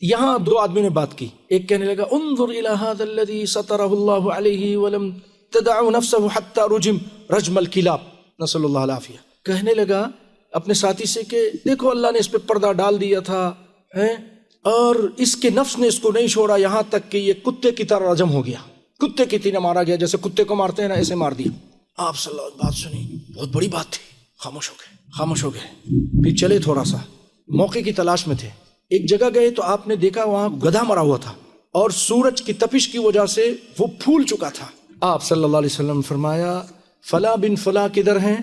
یہاں دو آدمی نے بات کی، ایک کہنے لگا انظر الى هذا الذي ستره الله عليه ولم تدع نفسه حتى رجم رجم الكلاب نسأل اللہ العافیہ. کہنے لگا اپنے ساتھی سے کہ دیکھو اللہ نے اس پہ پردہ ڈال دیا تھا اور اس کے نفس نے اس کو نہیں چھوڑا یہاں تک کہ یہ کتے کی طرح رجم ہو گیا، کتے کی طرح مارا گیا، جیسے کتے کو مارتے ہیں نا ایسے مار دیا. آپ صلی اللہ علیہ وسلم بات سنی، بہت بڑی بات تھی، خاموش ہو گئے. پھر چلے تھوڑا سا، موقع کی تلاش میں تھے. ایک جگہ گئے تو آپ نے دیکھا وہاں گدھا مرا ہوا تھا اور سورج کی تپش کی وجہ سے وہ پھول چکا تھا. آپ صلی اللہ علیہ وسلم فرمایا فلاں بن فلاں کدھر ہیں؟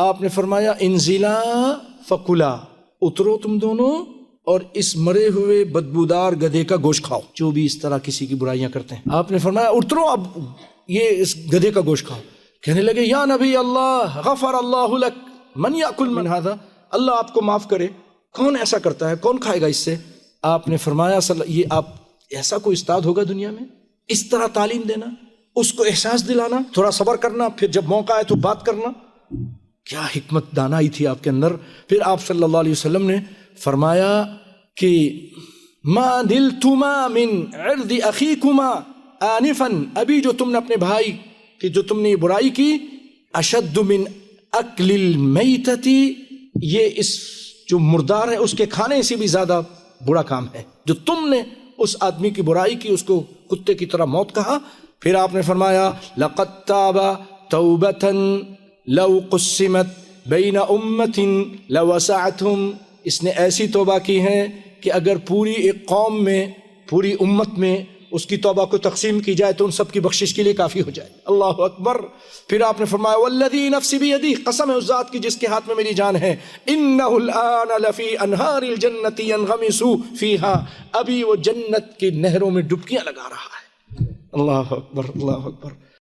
آپ نے فرمایا انزلا فکلا، اترو تم دونوں اور اس مرے ہوئے بدبودار گدھے کا گوشت کھاؤ، جو بھی اس طرح کسی کی برائیاں کرتے ہیں. آپ نے فرمایا اترو اب یہ اس گدھے کا گوشت کھاؤ. کہنے لگے یا نبی اللہ غفر اللہ لک من یاکل من ھذا، اللہ آپ کو معاف کرے، کون ایسا کرتا ہے، کون کھائے گا اس سے؟ آپ نے فرمایا یہ آپ ایسا کوئی استاد ہوگا دنیا میں، اس طرح تعلیم دینا، اس کو احساس دلانا، تھوڑا صبر کرنا، پھر جب موقع آئے تو بات کرنا. کیا حکمت دانائی تھی آپ کے اندر. پھر آپ صلی اللہ علیہ وسلم نے فرمایا کہ ما نلتما من عرض اخیکما آنفا، ابھی جو تم نے اپنے بھائی کہ جو تم نے یہ برائی کی، اشد من اکل المیتۃ، یہ اس جو مردار ہے اس کے کھانے سے بھی زیادہ برا کام ہے. جو تم نے اس آدمی کی برائی کی، اس کو کتے کی طرح موت کہا. پھر آپ نے فرمایا لقد تاب توبۃ لو قسمت بین امۃ لوسعتهم، اس نے ایسی توبہ کی ہے کہ اگر پوری ایک قوم میں، پوری امت میں اس کی توبہ کو تقسیم کی جائے تو ان سب کی بخشش کے لیے کافی ہو جائے. اللہ اکبر. پھر آپ نے فرمایا والذی نفسی بیدی، قسم ہے اس ذات کی جس کے ہاتھ میں میری جان ہے، انہ الآن لفی انہار الجنۃ ینغمس فیہا، ابھی وہ جنت کی نہروں میں ڈبکیاں لگا رہا ہے. اللہ اکبر، اللہ اکبر.